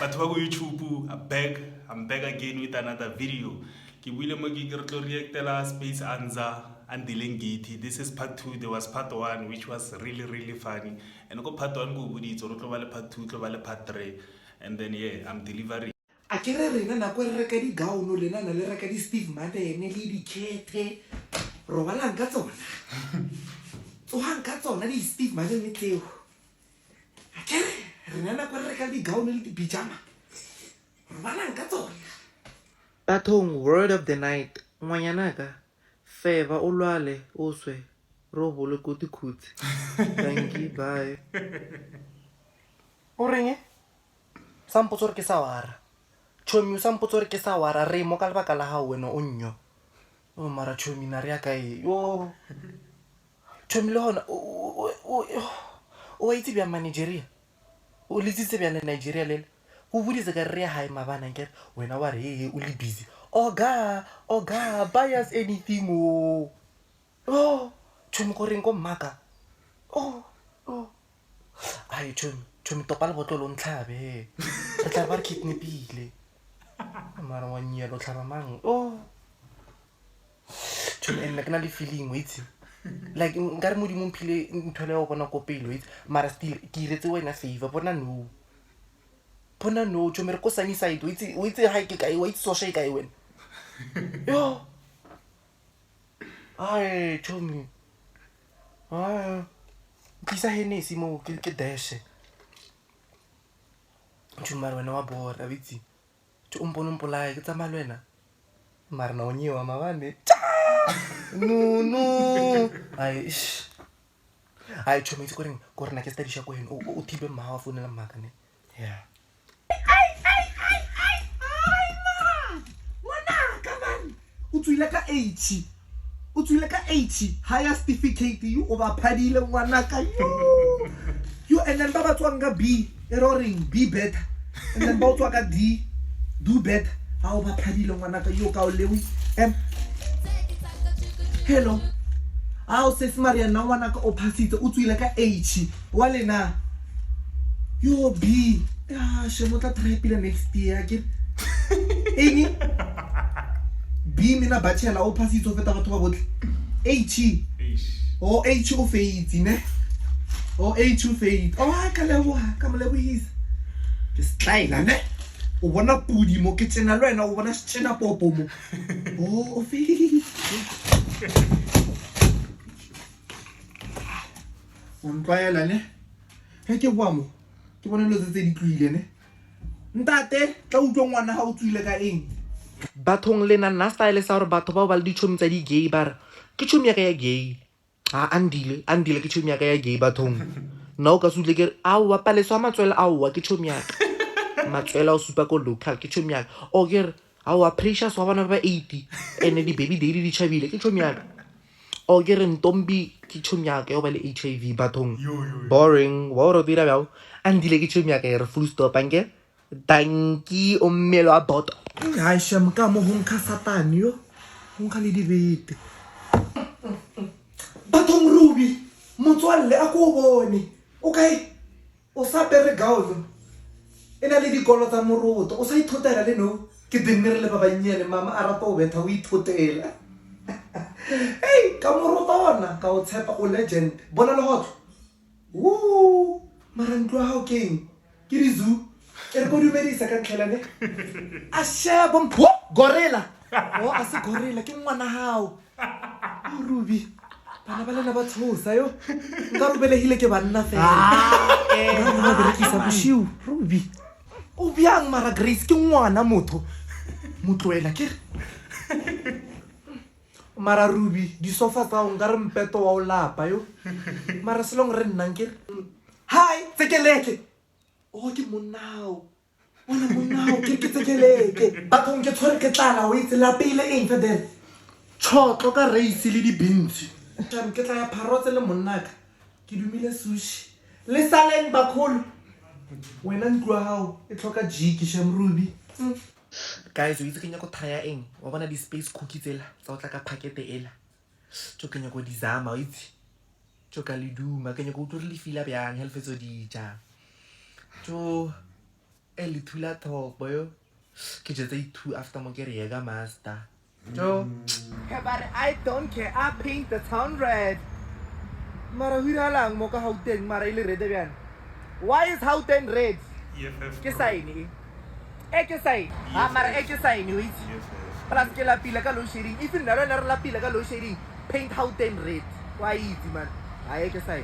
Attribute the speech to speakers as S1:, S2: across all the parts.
S1: Batho ba go YouTube, I'm back again with another video. Ke buile mo ke re tlo reactela Space Anza Andileng Giti. This is part 2. There was part 1 which was really funny. And go part 1 go buditse re tlo ba le part 2, tlo ba le part 3. And then yeah, I'm delivering.
S2: A ke re rena nako re reka di-gown le nana le reka di-Steve Madden le dikete robalang ka tsona tsogang ka tsona di-Steve Madden tseo a ke re rena nako re reka di-gown le di-pijama robalang ka tsona. Bathong, word of the night ngwanyana ka feva o lwale o swe ro bole ko dikhutse. Thank you, bye. O reng sampotso re ke sa wara chomi sampotso re ke sa wara re mo ka lebaka la hao wena o nnyo o mara chomi na re ya kae yo chomi le hona o itse bya Nigeria o litsitse bya Nigeria le go buditse ka re hae mabana ke wena wa re o le busy oga buy us anything chomi go reng go mmaka ai chomi topa le botlolo ntlhabe re tla ba re kidnapile mara wa nyelo tlhaba mang chomi nna ke na le feeling wait like nkare modimo mphile ntho le o bona ko pele wait mara still ke iretse wena favor bona no chomi re ko sunny side wait ha ke kae wait so shake kae wena yo ai chomi kisa Hennessy mo ke dash mara wena wa bora vitsi o mpolae ke tsamaya le wena mara na o nyewa mabane no ai chomi itse ko rena ke stadisha ko heno o thibe mma wa founela mmaka ne yeah o tswile ka 80 higher certificate you over phadile ngwanaka you and then ba tswang ka B erroring B better and then ba tswa ka D do better how ba phadile ngwanaka yo ka o lewi hello how says Maria na ngwanaka o phasitse o tswile ka 80 wa lena yo B she motla trapile next year ke eni B mina bachelor o phasitse o feta batho ba botle H o fate ne o H o fate ka leboha ka molebohisa ke style ne o bona pudi mo ke tsena le wena o bona tshena popo mo o fate mpayela ne ke bua mo ke bona lo tse di tlile ne ntate tla utlwa ngwana ha o tswile ka eng bathong lena nna style sa gore batho ba ba le ditšhomi tsa di-gay bara ke tšhomi ya ka ya gay andile ke tšhomi ya ka ya gay bathong nna o ka se utlwe ke re aowa paleso a matswele aowa ke tšhomi ya ka matswele a o supa ko local ke tšhomi ya ka o ke re aowa precious wa bona ba 80 ene di-baby daily di tšhabile ke tšhomi ya ka o ke re ntombi ke tšhomi ya ka yo ba le HIV bathong boring wa ore o dira bjao andile ke tšhomi ya ka e re full stop anke tanki o mmelo a boto hai shem ka mo ho nka satani yo ho nka le dibete bathong Ruby motswalle a ko bone okay o sa pere gaolo ena le dikolo tsa moroto o sa ithotela le no ke dinne re le ba banyele mama a rata o betha o ithotela hey ka moroto ona ka o tshepa o legend bona le hotlo mara ntlo ha o keng ke rizu ere go dumedisa ka ntlhela ne a shebo mpho gorilla a se gorilla ke ngwana hao Ruby bana ba lena ba tshosa yo nka rubelegile ke banna fela ba berekisa boshiu Ruby o byang mara Grace ke ngwana motloela ke mara Ruby di sofa tsa o nka re mpeto wa o lapa yo mara selong re nnang ke hi tsekeleke ke monao ona monao ke tsekeleke bathong ke tshwere ke tlala o itse la pele eng fedele tshotlo ka race le dibintsi ke tla ya pharotse le monnaka ke dumile sushi le saleng bakholo wena ntlo hao e tlhoka jiki shem Ruby guys o itse ke nya go thaya eng wa bona di-space cookie tsela tsa o tla ka packete ela tso ke nya go dizama o itse tso ka le duma ke nya go utlwe le fila bjang helfetso di ja tso le thula thopo yo ke jetse 2 after mo ke re ga master jo but I don't care. I paint the town red. Mara hiralang mo ka Gauteng mara ile red byan. Why is Gauteng red? Ke sign ke sign. Mara ke sign yo itse. Plus ke la pila ka load shedding. If nna re la pila ka load shedding, paint Gauteng red. Why itse man? Ai ke sign.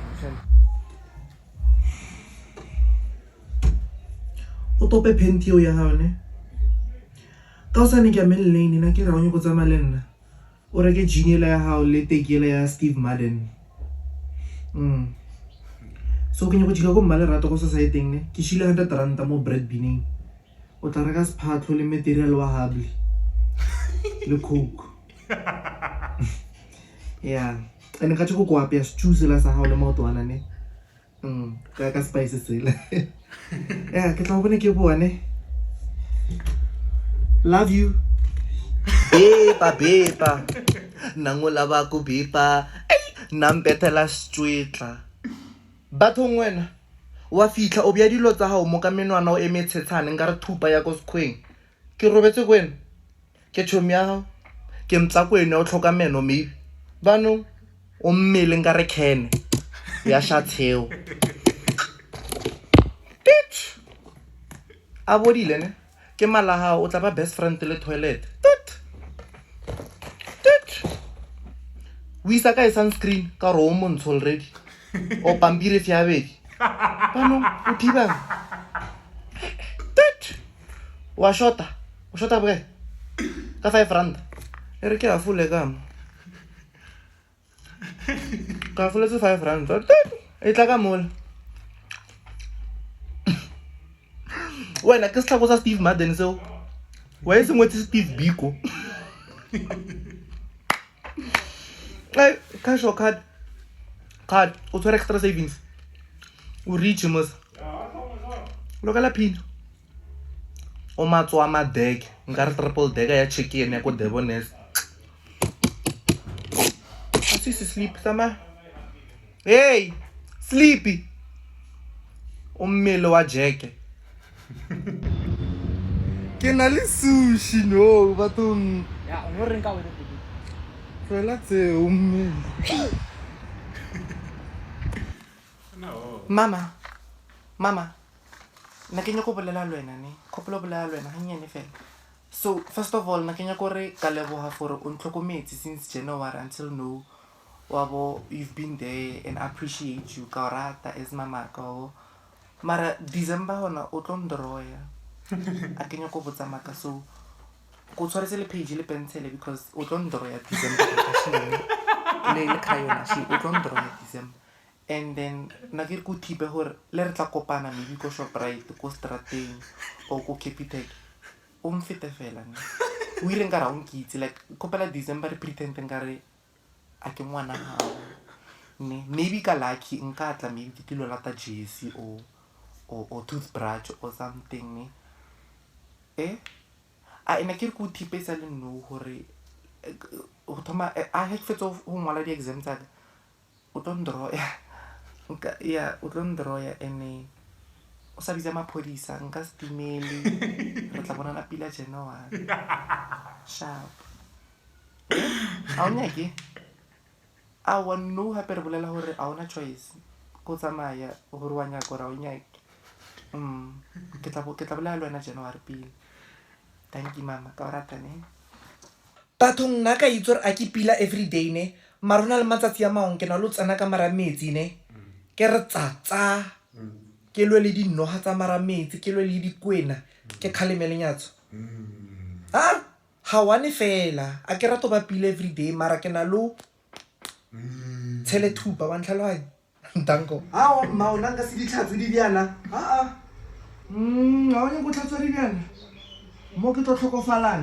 S2: O tope pentio ya hao ne. Ka o sa ne ke lane na ke ra o nyoko tsamaya le nna o reke jean ya hao le tekele ya Steve Madden so ke nyoko jika go mmale rato go society ne ke shile 100 rand mo bread binning o tla reka sphatlo le material wa hable le coke yeah ene ka tshiko go apea stew se la sa hao le maotwana ne ka spices sela yeah ke tla bone ke bone. Love you. Bepa. Nangola ba ko bepa. Nampetela stwetla. Bathong wena. Wa fitla o bya dilo tsa hao mo ka menwana o emetsetshane ngare thupa ya go skhweng. Ke robetse kwena. Ke chomi ya hao. Ke mtsa kwena o tlhoka meno maybe. Bano o mmele ngare khene. Ya shatheo. Bitch. Abodile ne. Ke malaha o tla ba best friend le toilet tut o isa ka sunscreen ka ro montsho already o pampire fya bedi bano o thibang tut wa shota bokae ka 5 rand ere ke afule kam ka afule 5 rand e tla ka mola wena ke setla go sa Steve Madden so wa e sengwe tse Steve Biko ai cash or card o tshwere extra savings o reach mos lokala pin o matswa ma deck ngare triple deck ya chicken ya ko Devon's asisi sleep sama hey sleepy o mmele wa jeke ke na le sushi no bathong ya o re nka wena putu fela tse o mme no mama na ke nyako bolela le wena ne khopolo bolela le wena hanyane fela so first of all na ke nyako re ka leboga for o ntlokometse since January until now wabo you've been there and I appreciate you ka rata as mama ka mara December hona o tlo ndroya a ke nyako botsa maka so go tshwaretse le page le pencil because o tlo ndroya December le khayona shi o tlo ndroya December and then na ke go thipe hore le re tla kopana maybe ko Shoprite ko Strateng o ko Capitec o mfete fela ne o ile ngara o nkitse like kopela December pretend ngare a ke ngwana ha ne maybe ka lucky nka tla maybe ke tilo lata jersey or toothbrush or something ne a ina ke go tipesa le no hore o thoma a ha fetso ho ngwala di exam tsa o tondro ya o tondro ya ene o sa bitsa maphodisa nka stimeli re tla bona la pila January sharp a ona ke a one no ha per bolela hore a ona choice go tsamaya hore wa nya go ra o nya ke tla bolela le wena January pile. Thank you mama ka rata ne bathong nna ka itse re a ke pila everyday ne marona le matsatsi ya maong ke na lo tsana ka mara metsi ne ke re tsatsa ke lwe le dinoga tsa mara metsi ke lwe le dikwena ke khalemele nyatso ha wane fela a ke rato ba pila everyday mara ke na lo tshele thupa wa ntlhalwanya danko maona ka se ditlhatso di bjana ga o nyako tlhatswa di bjana mo ke tlo tlhokofalang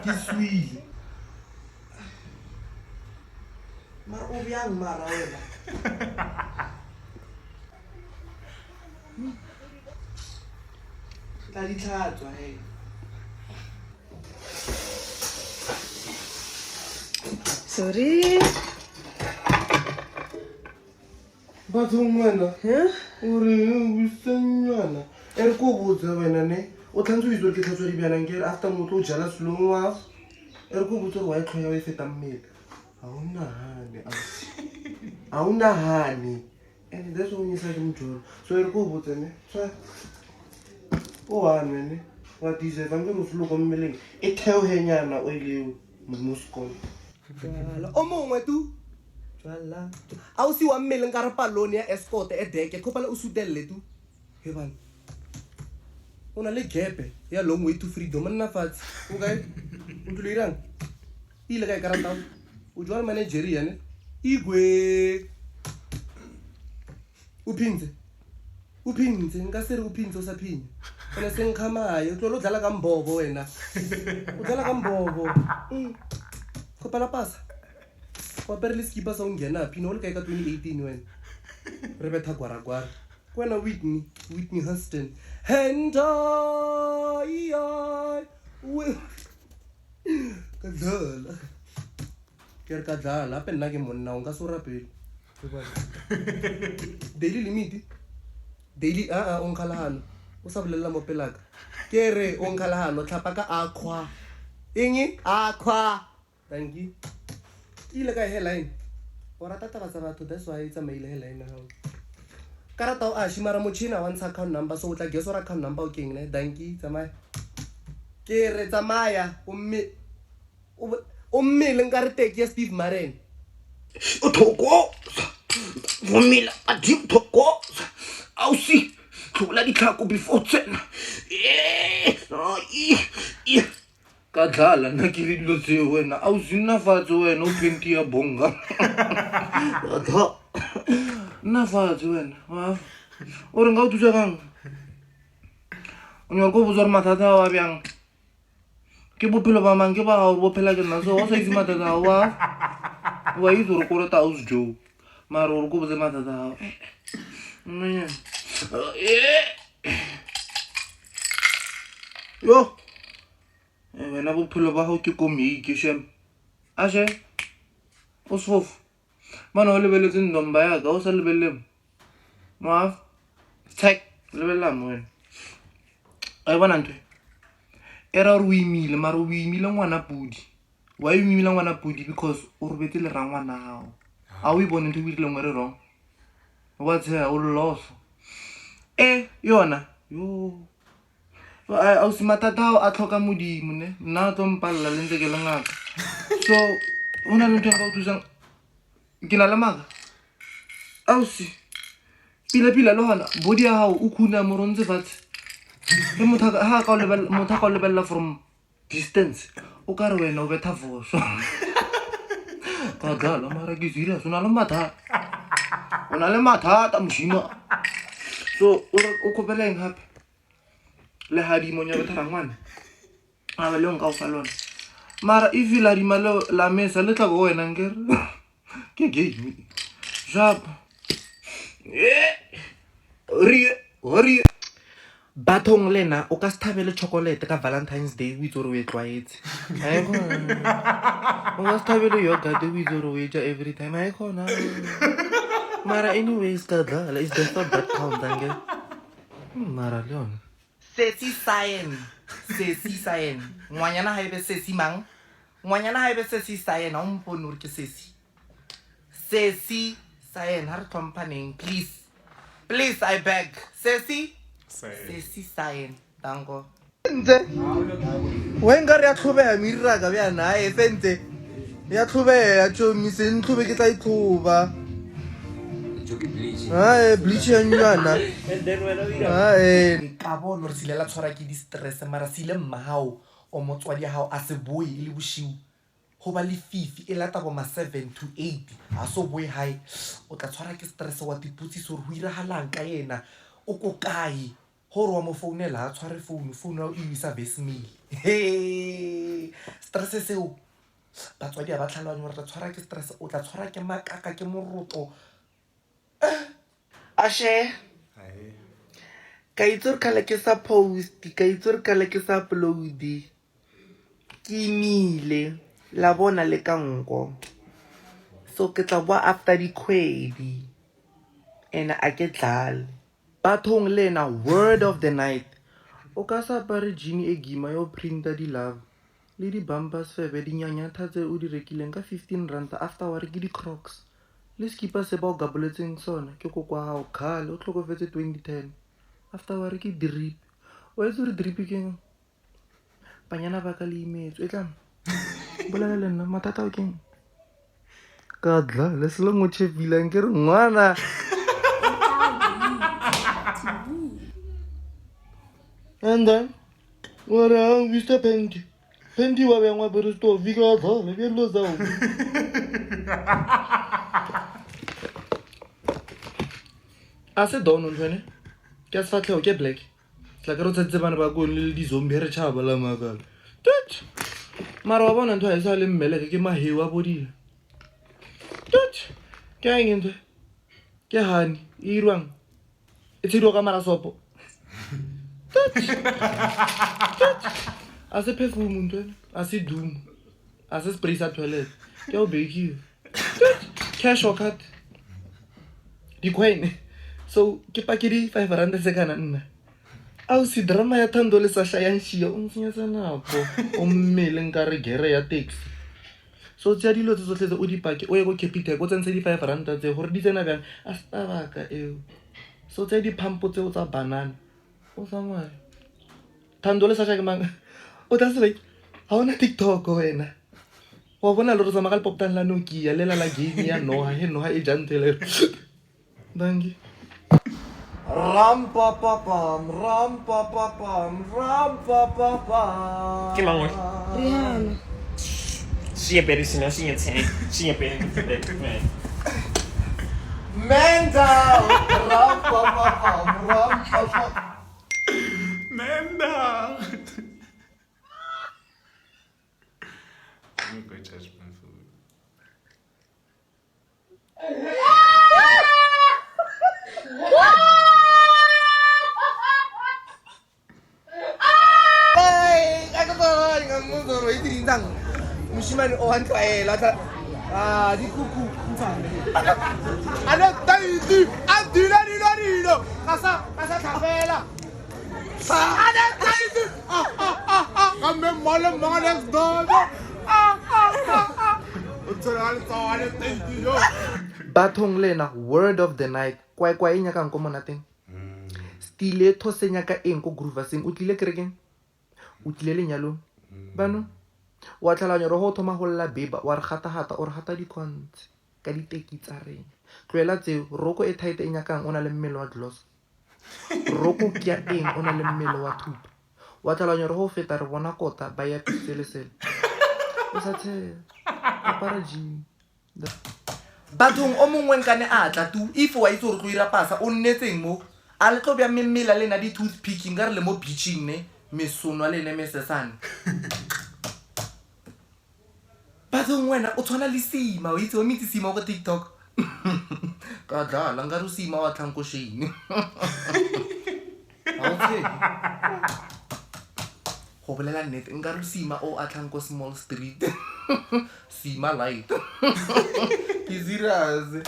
S2: ke swile mara o bjang mara wena tla ditlhatswa sorry bathong wena
S3: ore usanyana e re ko botsa wena ne o tlhantse o itse gore ke tlhatswa dibjanang ke re after motho o jala selong wa e re ko botsa gore wa e tlhoya o e fetang mmele ga o nagane and that's when you say mjolo so e re ko botsa ne tshwa o wane ne wa deserve nke mosolo ko mmeleng e theogenyana o ile mo sekolo
S4: o mongwe tu jwala a o si wa mmeleng ka re palone ya escort e deke khopala o sutelele tu he bana o na le gepe ya long way to freedom nna fatshe o kae o tlo irang ile kae karata o jwa manager yana igwe uphinze nka se re uphinze o sa phinya ona se nkhamaye o tlo lo dlala ka mbobo wena o dlala ka mbobo khopala pasa wa perle skipa sa ungena phino le kae ka 2018 wena re betha gwaragwara kwena Whitney Houston and kadlala ape nna ke monna o nka se o rapele daily limit daily o nkgalagano o sa bolelela mo pelaka ke re o nkgalagano tlhapa ka aqua eng aqua thank you ile ka headline o rata taba tsa batho that's why it's a mail headline now karata o a shimara mochina wa ntsha account number so o tla guess or account number o keng ne thank you tsamaya ke re tsamaya o mme le nka re teke ya Steve Maren
S3: o thoko vomila a deep thoko ausi tlola ditlhako before tsena ka dlala nna ke le dilo tseo wena ausi nna fatshe wena o penti ya bonga nna fatshe wena o re nka o thusa kang o nyaka ko botsa gore mathata a wa bjang ke bophelo ba mang ke ba gago bophela ke nna so o sa itse mathata ao wa itse gore ko reta ausi joe mare gore ko botse mathata ao yo wena bophelo ba gago ke komiki shem ashe o sefofu mana o lebeletse ndomba yaka o sa lebelele moaf tek lebelelamo wena a e bona ntho e ra gore o imile mare o imile ngwana pudi wa e imile ngwana pudi because o robetse le ra ngwana gago a o e bone ntho e dirileng re wrong wa tsaya o loso yona yo a o se mathata ao a tlhoka modimo ne nna a tlo mpalela le ntse ke le ngaka so o na le ntho ka o thusang ke na le maaka ausi pila le gona body ya gago o khuna morontse fatshe ge motho a ka o lebelela from distance o ka re wena o betha foso ka dlala mara ke serious o na le mathata moshima so o khopeleng gape le hadimo nya betha ngwana a ba le nka o fa lona mara if la dima la mesa le tla go wena ngere ke game jap ori
S2: bathong lena o ka se thabele chocolate ka Valentine's Day o itse gore o e tlwaetse o ka se thabele yogurt o itse gore o e ja every time a e khona mara anyways ka dlala is the thought that counts ange mara le yona sesi sayen ngwanyana ha ebe sesi mang ngwanyana ha ebe sesi sayen a o mpone gore ke sesi sayen ha re tlhomphaneng please I beg sesi sayen tango
S4: nze wenga re a tlhobeya miraka bja nae fentse ya tlhobeya tšomise ntlhobe ke tla itlhoba bleach ya nyana ka bona gore se ile la tshwara ke di-stress mara se ile mmagao o motswadi ya gago a se boe e le bosigo go ba le fifi e lata boma 7 to 8 a so boe hae o tla tshwara ke stress wa tipotsiso gore go iragalang ka yena o ko kae gore wa mo founela a tshware founu ya o isa voicemail stress seo batswadi a ba tlhaloganya gore tla tshwara ke stress o tla tshwara ke makaka ke moroto ashe ka itse gore kgale ke sa post ka itse gore kgale ke sa upload ke imile la bona le ka nko so ke tla boa after dikgwedi and a ke dlale
S2: bathong lena word of the night o ka sa apare jean e gima yo printa di-love le di-bumpers febe dinyanyatha tse o di rekileng ka 15 ranta after wa reke di-crocs le skipa se ba o gapoletseng sona ke koko wa gago kgale o tlhokofetse 2010 after wa reke drip o etse gore drip keng banyana ba ka le imetso e tlang bolela le nna mathata o keng ka dla le selo mo chefilang ke re ngwana and then what Mr. Penty wa bengwa pero sto vika dla le ke lo zao ase dono ntwene ke sa tlheo ke black tla ke re tsetse bana ba go le di zombie re tshaba la makala tut mara wa bona ntho a isa le mmeleke ke mahewa bodile tut ke a eng ntho ke hani e irwang e tshediwa ka marasopo tut a se perfume ntho a se doom a se spray sa toilet ke o bekiwe tut cash or card di coin so ke pa ke di 5 rand se kana nna a o si drama ya thando le sa shayang shia o ntsenyetsa nako o mmele nka re gere ya taxi so tsa dilo tse tsotlhe tse o di pake o ye go Capitec o tsentse di 5 ranta tse gore di tsena bjang a stabaka eo so tse di pampo tseo tsa banana o tsamaya thando le sa shaya ke mang o tla se like ha ona TikTok wena wa bona le re tsamaya ka le poptan la Nokia le la game ya Noha he Noha e jantele dangi ram pa pa pam
S5: Ke mang we?
S6: Rihanna.
S5: Siempre si no siempre siempre
S2: mental ram pa pa pam
S1: Menda. Let me go charge my food.
S2: Mushimani o hantle ela tla di kuku ntshane ana taiti a dila kasa tlhagela ana taiti ka me mole dogo o tsela le tswane taiti yo bathong lena word of the night kwa e nyakang ko monateng stiletho se nyaka eng ko groovasing o tlile kerekeng o tlile lenyalong bano wa tlhalanya re go thoma go lla beba wa re gata o re gata dikontse ka diteki tsa reng tloela tseo roko e tight e nyakang o na le mmele wa gloss roko ke ya eng o na le mmele wa thupa wa tlhalanya re go feta re bona kota ba ya pisele o sa tshe apara jean bathong o mongwe nkane a tla tu if wa itse gore go ira pasa o nnetseng mo a le tlo bya mmela lena di toothpicking ka re le mo beaching ne mesono le ne mesesane bathong wena o tshwana le Sima o itse o mitse Sima go TikTok ka dlala nga ru Sima wa tlhanko shine okay go bolela nnete nka ru Sima o a tlhanko small street Sima light ke serious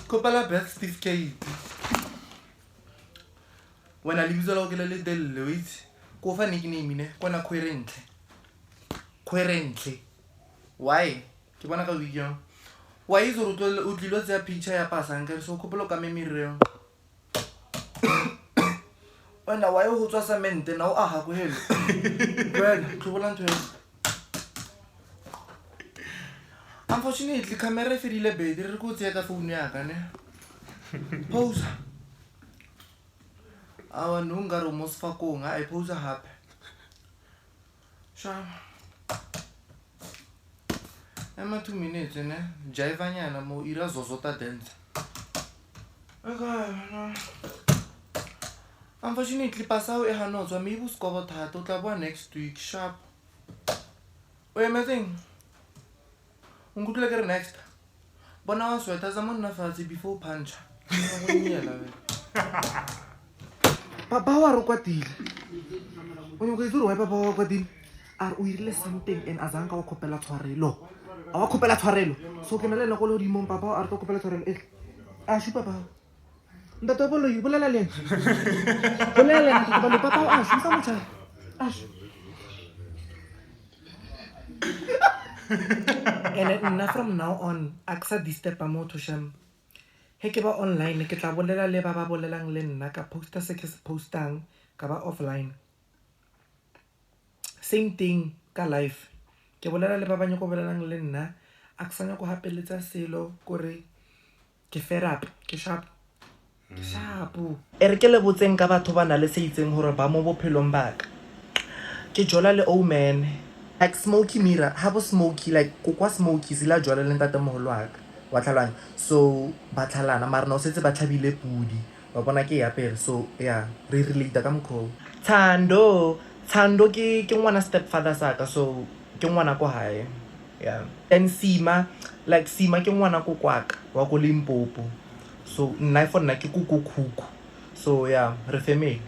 S2: kopala birth certificate wena libitso la o ke le delele wait ko fa nickname ne kona Khwerentle why ke bona ka video why is o tlilo tsa picture ya pasa nka re so khopolo ka memireo wena why o tswa samente na o aha go helo well tlobola ntwe unfortunately camera ferile battery re go tseya ka phone ya ka ne pause awa nunga ro mosfakong a pause hape sha Ema 2 minutes ne jive nyana mo ira zozota dance okay no unfortunately pasao e hano tswa maybe skobo thata o tla bua next week sharp o amazing ungutule ke next bona wa sweta za monna fatsi before punch go nyela we papa wa ro kwatile o nyoko izuru wa papa wa kwatile are o irile something and azanka o khopela tshwarelo a wa khopela tshwarelo so ke nale le go le di mong papa a re go khopela tshwarelo a shupa papa Ntate Boloi, bolela le ena. Bolela le ena, Ntate Boloi. Papa o Ash, mfa motjha. Ash. And nna from now on, a ke sa disturba motho sham. He ke ba online, ke tla bolela le ba bolelang le nna, ka posta se ke se postang, ka ba offline. Same thing ka live. Ke bolela le ba banya go bolelang le nna, a ke sanya go hapeletsa selo kore ke fed up, ke sharp. Shapo. E re ke le botseng ka batho ba na le se itseng hore ba mo bophelong ba ka. Ke jola le old man. Like Smokey Mira, habo Smokey, like kokwa Smokey sila jola le ntate moholo wa ka. Wa tlhalana. So ba tlhalana mara no setse ba tlhabile pudi. Wa bona ke yapere. So yeah, re relate ka mkho. Thando ke ngwana stepfather sa ka, so ke ngwana ko hae. Yeah. And Sima ke ngwana ko kwaka wa ko Limpopo. So nna for nna ke kuku. So yeah, re family.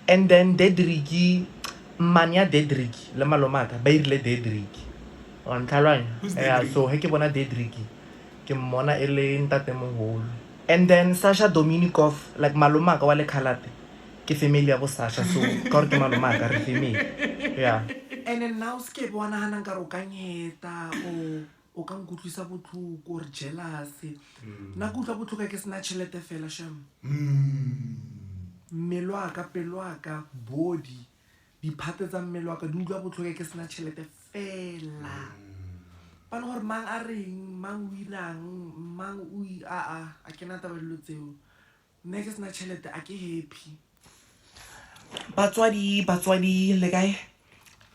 S2: And then Dedrick Mania Dedrick le malomaka ba irile Dedrick on tlhalwana. Yeah, so he ke bona Dedrick ke mmona e le ntate moholo. And then Sasha Dominikov, like malomaka wa le Khalate ke family ya bo Sasha, so ka re ke malomaka re family. Yeah. And then now ske bona hana ka ro kanyeta o ka nkutlwisa botlhoko or jealous. Na kutla botlhoko ke sena tšhelete fela sham. Mmelo wa ka, pelo wa ka, body diphate tsa mmele wa ka di utlwa botlhoko ke sena tšhelete fela. Bana gore mang a reng, mang o irang, mang o a ke na taba dilo tseo. Nne ke sena tšhelete a ke happy. Batswadi le kae?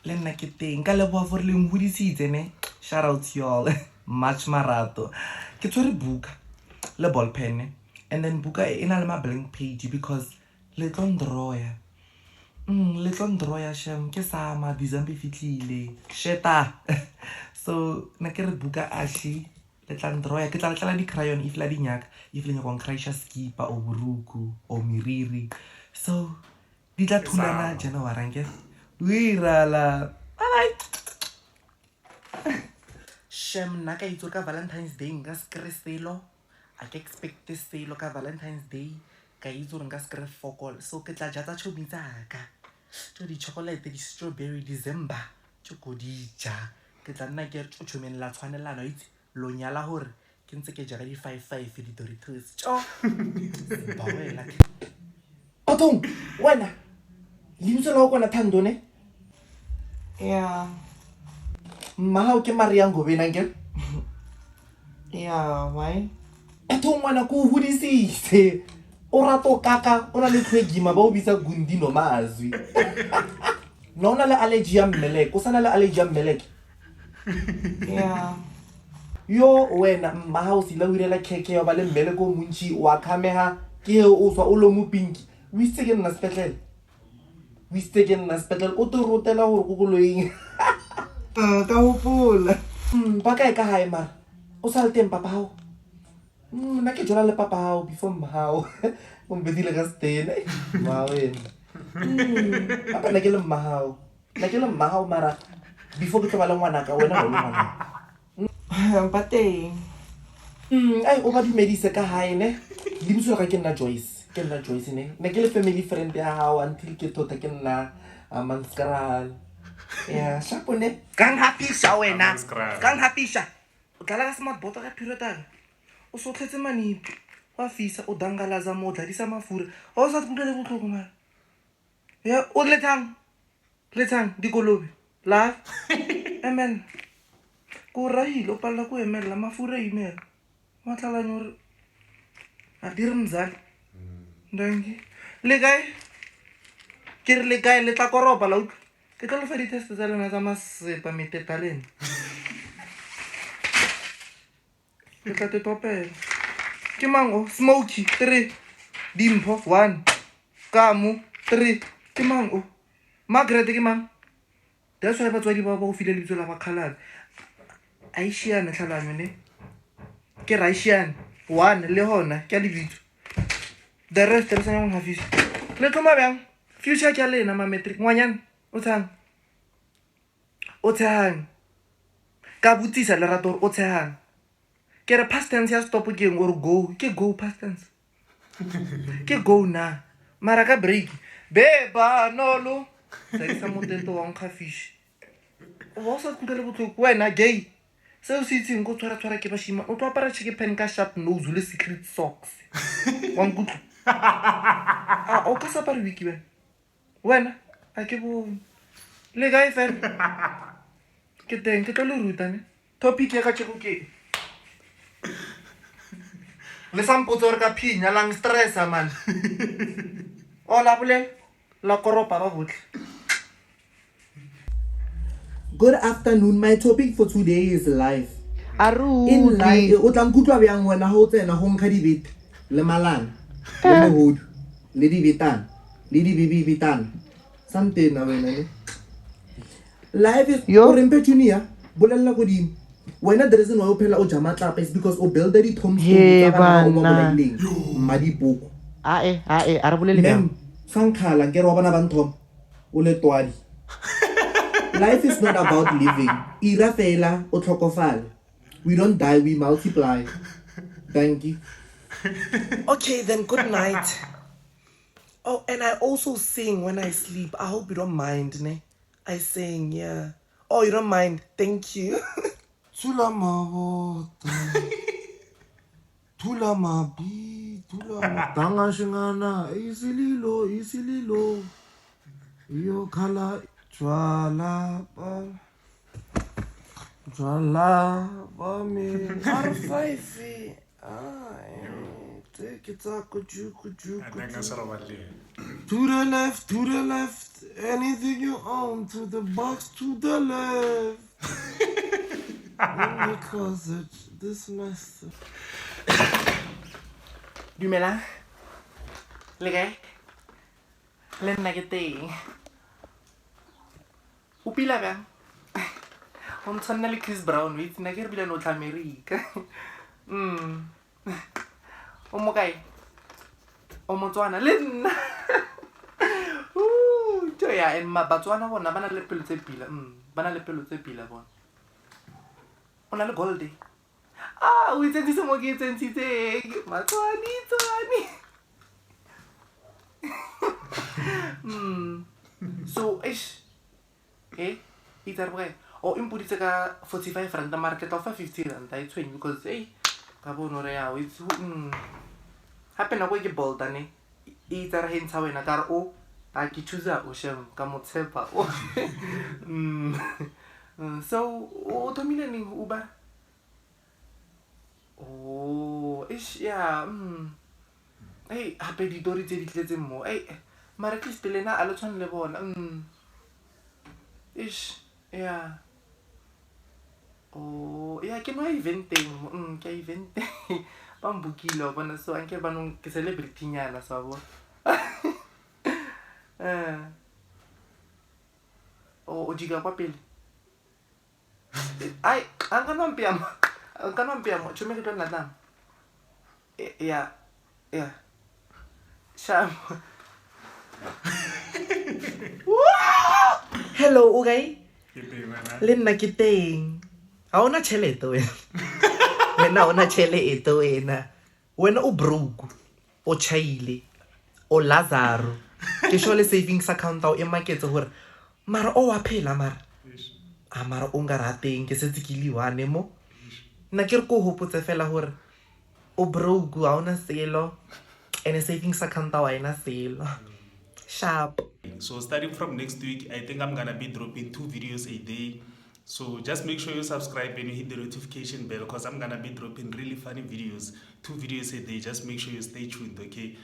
S2: Le nna ke teng ka leboa for le nghodisitse ne. Shout out to y'all. Much marato. Ke tshwere buka le ball pen, and then buka e na le ma blank page because le tlo ndroya. Le tlo ndroya sham ke sama December fitlile. Sheta. So na ke re buka ashi le tla ndroya ke tla tla di crayon if la di nyaka, if le nyaka nkraisha skipa o buruku o miriri. So di tla thulana January nke. Wirala. Bye. Shem na ka itso ka Valentine's Day nka skre selo. A ke expect selo ka Valentine's Day. Ka itso nka skre fokol. So ke tla jatsa chomi tsaka. Cho di chocolate di strawberry December. Cho go di ja. Ke tla nna ke re chomi la tshwanelano itse lo nyala hore ke ntse ke jaga di 55 di Doritos. Cho. Ba wela. Otong, wena. Libitso la go kwana Thando ne? Yeah. Mahao ke Maria Ngobena ngel. Yeah, why? Otong ngwana ko hudisitse. O rato kaka o na le tlhwegima ba o bitsa gundi no mazwi. No na le allergy ya mmeleke, o sana le allergy ya mmeleke. Yeah. Yo wena mahao sila o irela keke ya ba le mmeleke o montši wa khameha ke o swa o lo mo pinki. O itse ke nna sepetlele. O to rotela gore go koloing. Ka hopola. Ba kae ka hae mara. O sa le teng papa hao. Na ke jola le papa hao before mahao. O mbedile ka stene. Wa wena. Apa na ke le mahao. Na ke le mahao mara before ke tloba le ngwana ka wena o le ngwana. Pateng. Ai o ba dumedise ka hae ne. Lebitso la ka ke nna Joyce. Ke nna Joyce ne. Ne ke le family friend ya hao until ke tota ke nna Manskral. Yeah, shapone. Kang hapisha wena. Kang hapisha. O tla ka smart bottle ka pirotang. O so tletse manipi. Wa fisa o dangalaza mo tla di sa mafura. O sa tkutlele botlhoko mara. Ya o lethang di kolobe. La. Amen. Ko rahilo palla ko emela mafura imela. Wa tlalanya hore a dire mzali. Ndangi. Le kae? Ke re le kae le tla koropa la utlwa. Ke tla le fa di test tsa lena tsa masepa metetaleng. Ke tla te topela. Ke mango Smokey 3, Dimpho 1, Kamu 3. Ke mango Margaret ke mang. That's why batswadi ba go file lebitso la bakhalane. Aishiane tlhalano ne. Ke Raishiane 1 le hona ke a lebitso. The rest re senya mo hafisa. Le tloma bjang future ke a lena ma matric ngwanyana o tshang ka botsisa le rato o tshang. Ke re past tense ya stop ke eng or go ke go past tense.
S3: ke go na mara ka break beba nolo sa moteto wa nkgafish o ba o sa kutlwa le botlhoko wena gay seo se itseng go tshwara ke bashima o tlo apara chicken pen ka sharp nose le secret socks wa nkutlo o ka sa apara wiki wena a ke bone le gae fela ke teng ke tlo le rutane topic ya ka tšego ke le sampotse gore ka phinya lang stressa man o la bolela la koropa ba botlhe.
S2: Good afternoon. My topic for today is life.
S3: Aru
S2: In life, o tla nkutlwa bjang wena ha o tsena ho nkga dibete le malana le mohodu le dibetana le dibibibetana something na wena ne. Life is
S3: Yo.
S2: o rempe tunia bolella godimo. Wena the reason why o phela o jama tlapa is because o build the tombstone tsa bana ba o ba bolaileng madipoko.
S3: a re bolele
S2: Mem sankhala ke re wa bona ba nthoma o le twadi. Life is not about living. Ira fela o tlhokofale. We don't die, we multiply. Thank you.
S4: Okay, then good night. Oh, and I also sing when I sleep. I hope you don't mind, ne? I sing, yeah. Oh, you don't mind? Thank you.
S2: Tula mabota. Tula mabi. Tula matanga shingana. Isililo. Yo kala jwala ba me.
S4: Arfaifi. Take it up, kuju.
S2: To the left. Anything you own, to the box, to the left. In the closet, this mess.
S3: dumela le kae le nna ke teng o pila bjang o ntshwanna le Chris Brown o itse nna ke re bile no tla America o mo kae o motswana le nna jo ya and batswana bona ba na le pelo tse pila bona o na le golde o itsentse mo ke itsentshitseng matswani so itse re bokae o impoditse ka 45 rand mara ke tla fa 50 rand I tshwenye because ka bona re ya o itse hape nako ke boldane itse re hentsha wena ka re o a ke choose o shem ka motshepa so o thomile neng uber hape ditori tse di tletseng mo mara at least lena a le tshwane le bona ke no eventeng ke eventeng ba mbukile wa bona so anke banong ke celebrity nyana sa bona o jika kwa pele an ka nompiamo tšhome ke tlo nna tama sham
S4: Hello, okay? Le nna ke teng. Ha ona tšhelete wena. Wena ona tšhelete wena. Wena o broke. O chaile. O Lazaro. Ke sho le savings account ao e maketse hore mara o wa phela mara. Mara o nga rateng ke setse ke liwane mo. Nna ke re ko hopotse fela hore o broke ha ona selo. And savings account ao ena selo. Sharp.
S1: So starting from next week, I think I'm gonna be dropping 2 videos a day. So just make sure you subscribe and you hit the notification bell because I'm gonna be dropping really funny videos, 2 videos a day. Just make sure you stay tuned, okay?